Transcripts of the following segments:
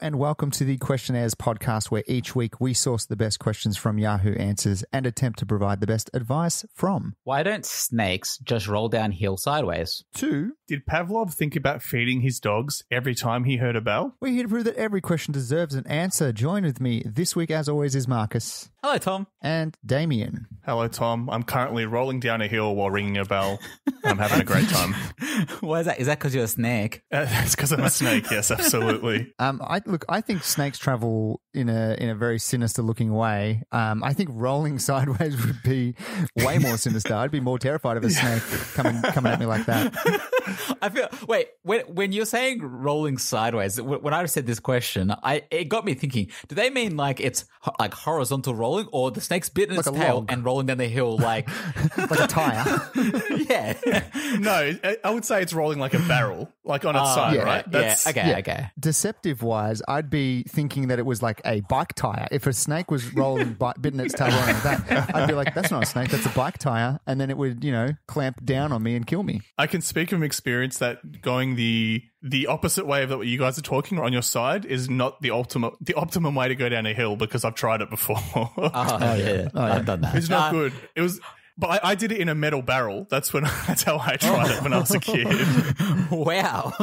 and welcome to the Questionnaires podcast, where each week we source the best questions from Yahoo Answers and attempt to provide the best advice from. Why don't snakes just roll downhill sideways? 2. Did Pavlov think about feeding his dogs every time he heard a bell? We're here to prove that every question deserves an answer. Join with me this week, as always, is Marcus. Hello, Tom. And Damien. Hello, Tom. I'm currently rolling down a hill while ringing a bell. I'm having a great time. Why is that? Is that because you're a snake? It's because I'm a snake. Yes, absolutely. I think snakes travel in a very sinister looking way. I think rolling sideways would be way more sinister. I'd be more terrified of a snake coming at me like that. I feel. Wait, when you're saying rolling sideways, when I said this question, it got me thinking. Do they mean like it's like horizontal rolling, or the snake's bitten its tail and rolling down the hill like like a tire? Yeah. No, I would say it's rolling like a barrel, like on its side, right? Okay. Deceptive wise, I'd be thinking that it was like a bike tire. If a snake was rolling, bitten its tail like that, I'd be like, that's not a snake, that's a bike tire. And then it would, clamp down on me and kill me. I can speak from experience that going the opposite way of what you guys are talking on your side is not the optimum way to go down a hill, because I've tried it before. I've done that. It's not good. It was... But I did it in a metal barrel. That's how I tried it when I was a kid. Wow.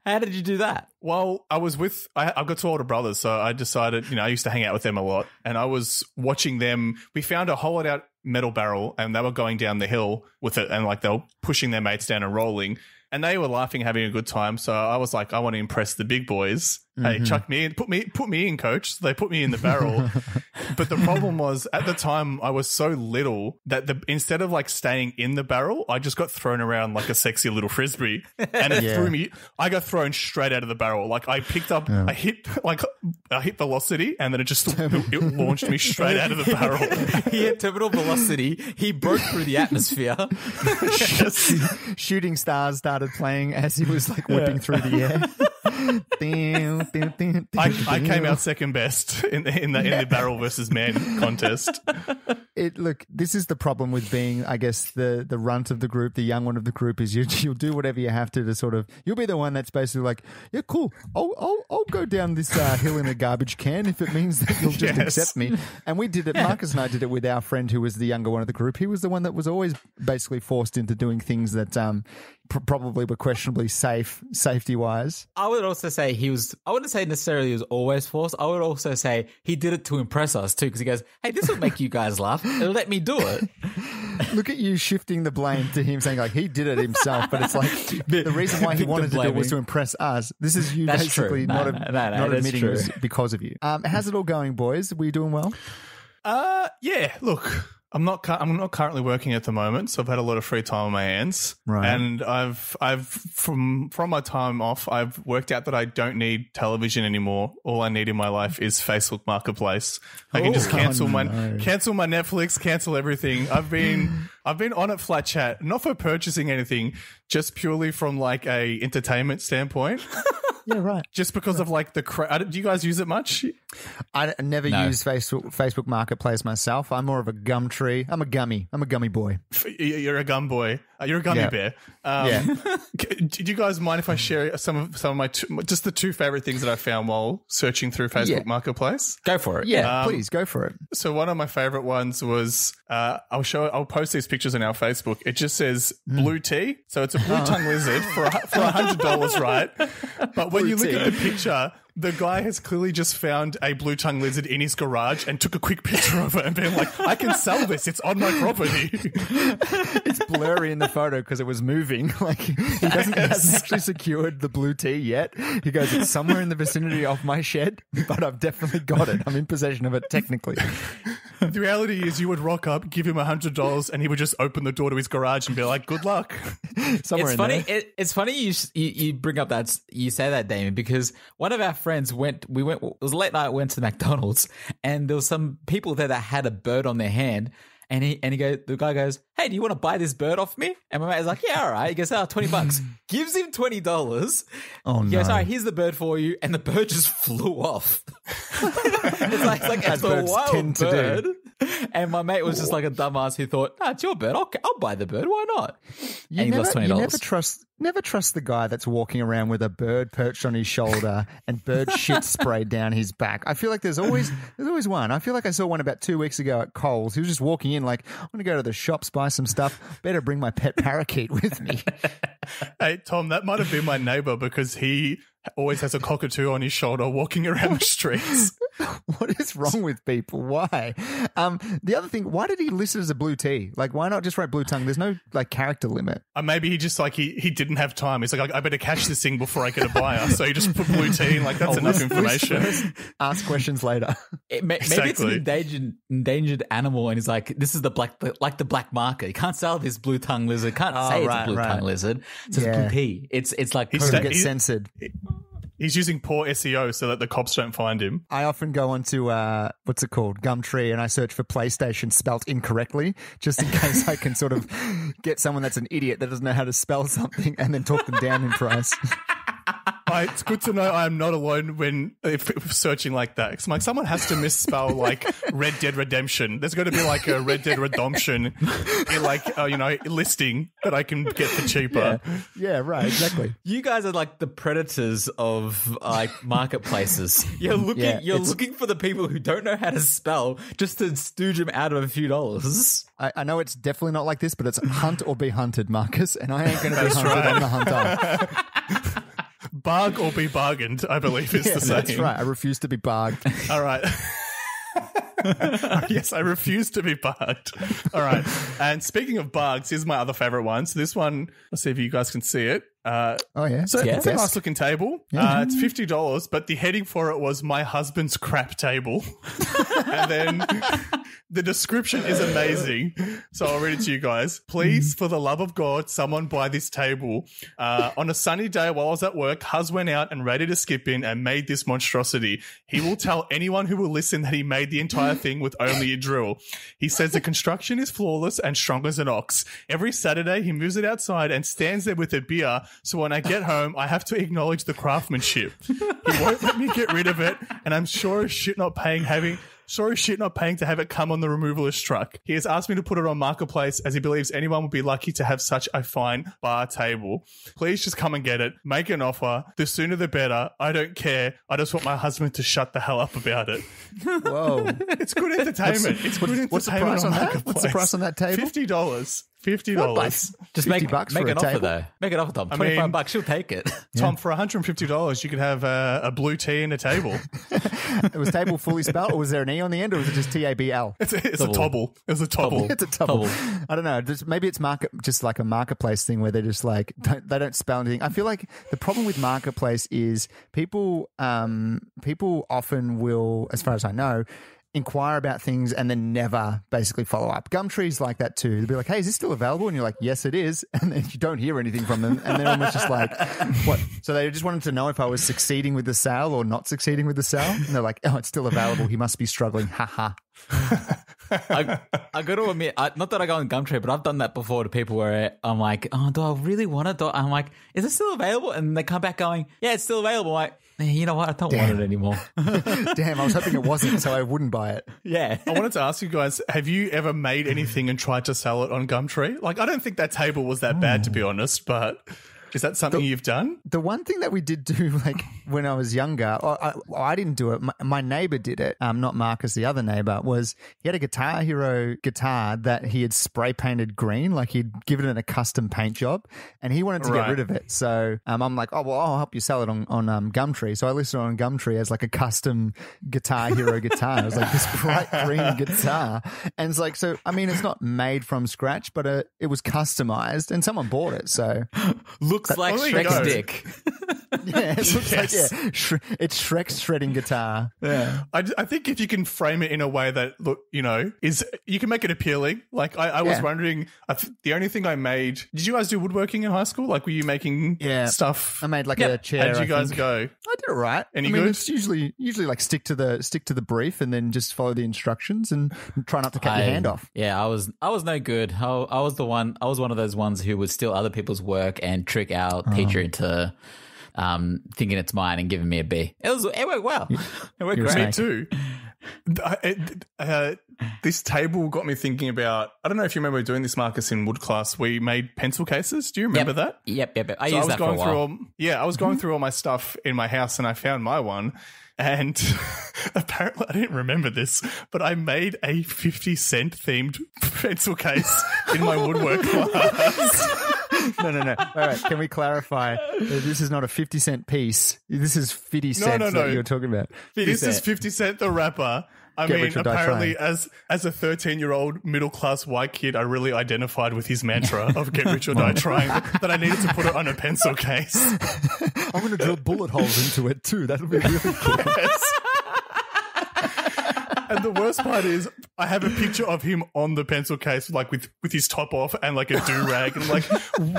How did you do that? Well, I've got two older brothers, so I decided, I used to hang out with them a lot, and I was watching them. We found a hollowed out metal barrel, and they were going down the hill with it, and like they were pushing their mates down and rolling, and they were laughing, having a good time. So I was like, I want to impress the big boys. Hey, chuck me in, put me in, coach. So they put me in the barrel. But the problem was, at the time, I was so little that instead of like staying in the barrel, I just got thrown around like a sexy little frisbee, and it threw me. I got thrown straight out of the barrel. Like I picked up, I hit velocity, and then it launched me straight out of the barrel. He hit terminal velocity. He broke through the atmosphere. Shooting stars started playing as he was like whipping through the air. I came out second best in the barrel versus man contest. Look, this is the problem with being, I guess, the runt of the group, the young one of the group, is you'll do whatever you have to sort of, you'll be the one that's basically like, yeah, cool, I'll go down this hill in a garbage can if it means that you'll just accept me. And we did it. Marcus and I did it with our friend who was the younger one of the group. He was the one that was always basically forced into doing things that probably were questionably safety wise. I would also say I wouldn't say necessarily he was always forced. I would also say he did it to impress us too, because he goes, hey, this will make you guys laugh. It'll let me do it. Look at you shifting the blame to him, saying like he did it himself, but it's like the reason why he wanted to do it was to impress us. This is you basically not admitting it was because of you. How's it all going, boys? Were you doing well? Yeah, look, I'm not currently working at the moment, so I've had a lot of free time on my hands. Right. And I've from my time off, I've worked out that I don't need television anymore. All I need in my life is Facebook Marketplace. I can just cancel my Netflix, cancel everything. I've been on it flat chat, not for purchasing anything, just purely from like a entertainment standpoint. Yeah, right. Just because of like do you guys use it much? I never use Facebook Marketplace myself. I'm more of a Gumtree. I'm a gummy boy. You're a gum boy. You're a gummy bear. Do you guys mind if I share some of my just the two favorite things that I found while searching through Facebook Marketplace? Go for it. Yeah, please go for it. So one of my favorite ones was I'll post these pictures on our Facebook. It just says blue tea. So it's a blue tongue lizard for $100, right? But when you look at the picture, the guy has clearly just found a blue tongue lizard in his garage and took a quick picture of it and been like, I can sell this. It's on my property. It's blurry in the photo because it was moving. Like he hasn't actually secured the blue tea yet. He goes, it's somewhere in the vicinity of my shed, but I've definitely got it. I'm in possession of it technically. The reality is you would rock up, give him $100, and he would just open the door to his garage and be like, good luck. It's funny you bring up that, you say that, Damien, because one of our friends it was late night, went to the McDonald's, and there was some people there that had a bird on their hand. And the guy goes, hey, do you want to buy this bird off me? And my mate is like, yeah, all right. He goes, $20. Gives him $20. Oh, no. He goes, all right, here's the bird for you. And the bird just flew off. it's like it's a wild bird. And my mate was just like a dumbass who thought, it's your bird. I'll buy the bird. Why not? And he lost $20. You never trust the guy that's walking around with a bird perched on his shoulder and bird shit sprayed down his back. I feel like there's always one. I feel like I saw one about 2 weeks ago at Coles. He was just walking in like, I'm going to go to the shops, buy some stuff. Better bring my pet parakeet with me. Hey, Tom, that might have been my neighbor because he always has a cockatoo on his shoulder walking around the streets. What is wrong with people? Why? The other thing, why did he list it as a blue tea? Like, why not just write blue tongue? There's no like character limit. Maybe he just like he didn't have time. He's like, I better catch this thing before I get a buyer. So he just put blue tea in. Like, that's enough information. Ask questions later. Maybe it's an endangered animal, and he's like, this is the black market. You can't sell this blue tongue lizard. Can't say it's a blue tongue lizard. It's a blue tea. It's like get censored. He's using poor SEO so that the cops don't find him. I often go onto, what's it called, Gumtree, and I search for PlayStation spelt incorrectly, just in case I can sort of get someone that's an idiot that doesn't know how to spell something and then talk them down in price. It's good to know I am not alone when if searching like that. It's like someone has to misspell like Red Dead Redemption. There's got to be like a Red Dead Redemption in like listing that I can get for cheaper. Yeah, right, exactly. You guys are like the predators of like marketplaces. You're looking for the people who don't know how to spell just to stooge them out of a few dollars. I know it's definitely not like this, but it's hunt or be hunted, Marcus, and I ain't going to be hunted. Right. I'm the hunter. Barg or be bargained, I believe is the saying. That's right. I refuse to be barged. All right. Yes, I refuse to be barged. All right. And speaking of bargs, here's my other favorite one. So this one, let's see if you guys can see it. So it's a nice looking table. It's $50, but the heading for it was "My husband's crap table," and then the description is amazing. So I'll read it to you guys. Please, for the love of God, someone buy this table. On a sunny day while I was at work, Huz went out and ready to skip in and made this monstrosity. He will tell anyone who will listen that he made the entire thing with only a drill. He says the construction is flawless and strong as an ox. Every Saturday, he moves it outside and stands there with a beer. So when I get home, I have to acknowledge the craftsmanship. He won't let me get rid of it, and I'm sure as shit not paying to have it come on the removalist truck. He has asked me to put it on Marketplace as he believes anyone would be lucky to have such a fine bar table. Please just come and get it. Make an offer. The sooner the better. I don't care. I just want my husband to shut the hell up about it. Whoa. It's good entertainment. What's the price on that? What's the price on that table? $50. Just make $50 make for an a offer table? though. Make an offer, Tom. $25. She'll take it. Tom, for $150, you could have a blue tea and a table. Was table fully spelled, or was there an E on the end, or was it just TABL? It's a tobble. It's a tobble. It's a tobble. I don't know. Maybe it's just like a marketplace thing where they're just like they don't spell anything. I feel like the problem with marketplace is people often will, as far as I know, inquire about things and then never basically follow up. Gumtree's like that too. They'll be like, hey, is this still available? And you're like, yes, it is. And then you don't hear anything from them. And they're almost just like, what? So they just wanted to know if I was succeeding with the sale or not succeeding with the sale. And they're like, oh, it's still available. He must be struggling. Ha ha. I got to admit, not that I go on Gumtree, but I've done that before to people where I'm like, oh, do I really want it? I'm like, is it still available? And they come back going, yeah, it's still available. I'm like, you know what? I don't want it anymore. Damn, I was hoping it wasn't, so I wouldn't buy it. Yeah. I wanted to ask you guys, have you ever made anything and tried to sell it on Gumtree? Like, I don't think that table was that bad, to be honest, but is that something you've done? The one thing that we did do, like when I was younger, I didn't do it. My neighbor did it. Not Marcus, the other neighbor, was he had a Guitar Hero guitar that he had spray painted green, like he'd given it a custom paint job, and he wanted to get rid of it. So I'm like, oh well, I'll help you sell it on Gumtree. So I listed it on Gumtree as like a custom Guitar Hero guitar. It was like this bright green guitar, and it's like, so I mean, it's not made from scratch, but it was customized, and someone bought it. So looks like Shrek's dick. Yeah, it looks like it's Shrek's shredding guitar. Yeah, I think if you can frame it in a way that is you can make it appealing. Like I was wondering, the only thing I made. Did you guys do woodworking in high school? Like, were you making stuff? I made like a chair. How did you guys go? I did it right. Any good? It's usually like stick to the brief and then just follow the instructions and try not to cut your hand off. Yeah, I was no good. I was one of those ones who would steal other people's work and trick our teacher into thinking it's mine and giving me a B. It worked well. It worked great. Me too. This table got me thinking about, I don't know if you remember doing this, Marcus, in wood class. We made pencil cases. Do you remember that? Yep. I used that for a while. I was going through all my stuff in my house and I found my one. And apparently, I didn't remember this, but I made a 50-cent themed pencil case in my woodwork class. No. All right, can we clarify? This is not a 50-cent piece. This is 50 cents that you're talking about. This is 50 Cent the rapper. I mean, apparently, as a 13-year-old middle-class white kid, I really identified with his mantra of get rich or die trying, that I needed to put it on a pencil case. I'm going to drill bullet holes into it too. That'll be really cool. Yes. And the worst part is I have a picture of him on the pencil case, like with his top off and like a do-rag. And I'm like,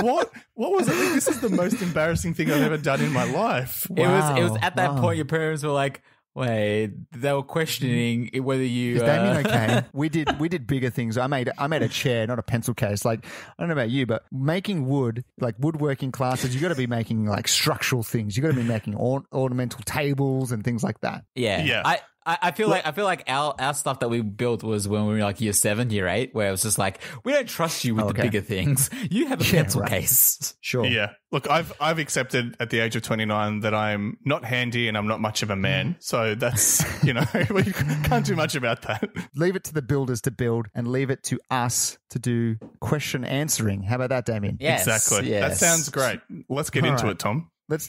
what was it? Like, this is the most embarrassing thing I've ever done in my life. Wow. It was at that point your parents were like, wait, they were questioning whether you. Is Damien okay? We did bigger things. I made a chair, not a pencil case. Like, I don't know about you, but making wood, like woodworking classes, you got to be making like structural things. You got to be making ornamental tables and things like that. Yeah. I feel like our stuff that we built was when we were like year 7, year 8, where it was just like, we don't trust you with the bigger things. You have a pencil case. Sure. Yeah. Look, I've accepted at the age of 29 that I'm not handy and I'm not much of a man. So that's, we can't do much about that. Leave it to the builders to build and leave it to us to do question answering. How about that, Damien? Yes. Exactly. Yes. That sounds great. Let's get into it, Tom. Let's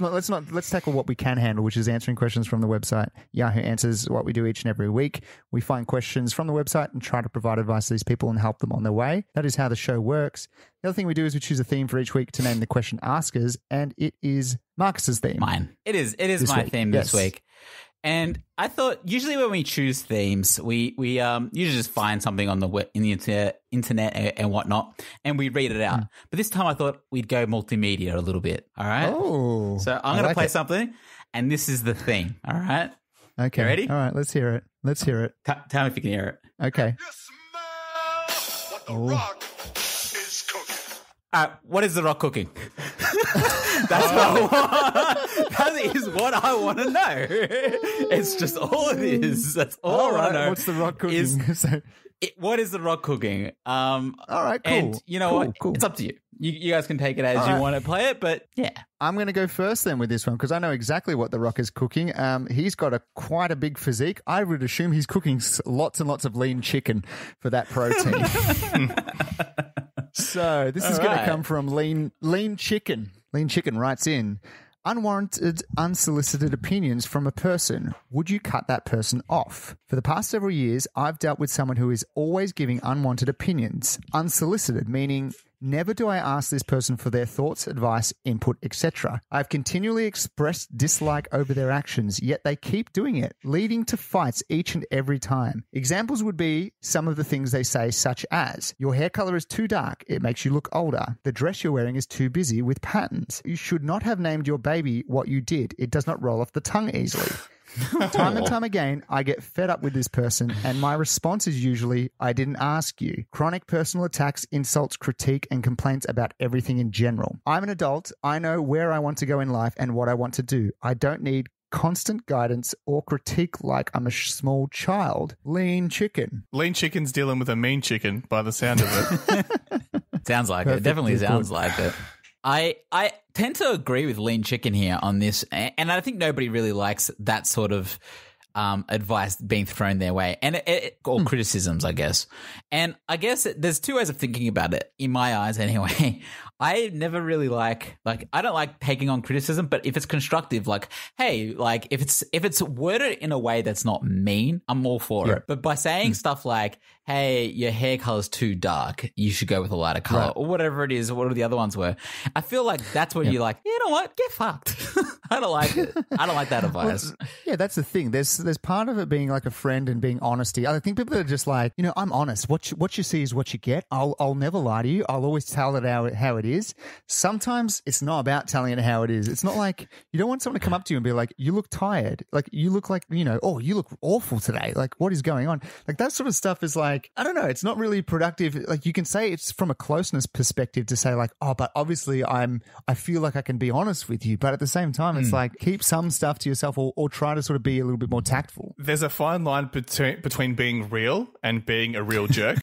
tackle what we can handle, which is answering questions from the website. Yahoo Answers what we do each and every week. We find questions from the website and try to provide advice to these people and help them on their way. That is how the show works. The other thing we do is we choose a theme for each week to name the question askers, and it is Marcus's theme. Mine. It is my theme this week. And I thought usually when we choose themes, we usually just find something on in the internet and whatnot, and we read it out. But this time I thought we'd go multimedia a little bit. All right. Oh, so I'm going to play something, and this is the theme. All right. Okay. You ready? All right. Let's hear it. Tell me if you can hear it. Okay. What the rock is cooking. What is the rock cooking? That is what I want to know. It's just all it is. That's all I want to know. What's the rock cooking? What is the rock cooking? All right, cool. And you know what? Cool. It's up to you. You guys can take it as you want to play it, but yeah. I'm going to go first then with this one because I know exactly what the rock is cooking. He's got quite a big physique. I would assume he's cooking lots and lots of lean chicken for that protein. So this is going to come from Lean Chicken. Lean Chicken writes in, unwarranted, unsolicited opinions from a person. Would you cut that person off? For the past several years, I've dealt with someone who is always giving unwanted opinions. Unsolicited, meaning never do I ask this person for their thoughts, advice, input, etc. I've continually expressed dislike over their actions, yet they keep doing it, leading to fights each and every time. Examples would be some of the things they say, such as, your hair color is too dark, it makes you look older. The dress you're wearing is too busy with patterns. You should not have named your baby what you did. It does not roll off the tongue easily. Time and time again, I get fed up with this person, and my response is usually, I didn't ask you. Chronic personal attacks, insults, critique, and complaints about everything in general. I'm an adult. I know where I want to go in life and what I want to do. I don't need constant guidance or critique like I'm a small child. Lean Chicken. Lean Chicken's dealing with a mean chicken by the sound of it. Sounds like it. Definitely sounds like it. I tend to agree with Lean Chicken here on this, and I think nobody really likes that sort of advice being thrown their way, and or criticisms, I guess. And I guess there's two ways of thinking about it, in my eyes anyway. I never really like I don't like taking on criticism, but if it's constructive, like, hey, like if it's worded in a way that's not mean, I'm all for it. But by saying stuff like, hey, your hair color's too dark, you should go with a lighter color, or whatever it is, or whatever the other ones were, I feel like that's when you're like, you know what, get fucked. I don't like it. I don't like that advice. Well, that's the thing. There's part of it being like a friend and being honesty. I think people that are just like, I'm honest. What you see is what you get. I'll never lie to you. I'll always tell it how it is. Sometimes it's not about telling it how it is. It's not like you don't want someone to come up to you and be like, you look tired. Like you look like, oh, you look awful today. Like what is going on? Like that sort of stuff is like, I don't know. It's not really productive. Like you can say it's from a closeness perspective to say like, oh, but obviously I feel like I can be honest with you. But at the same time, time. It's like keep some stuff to yourself or try to sort of be a little bit more tactful. There's a fine line between being real and being a real jerk.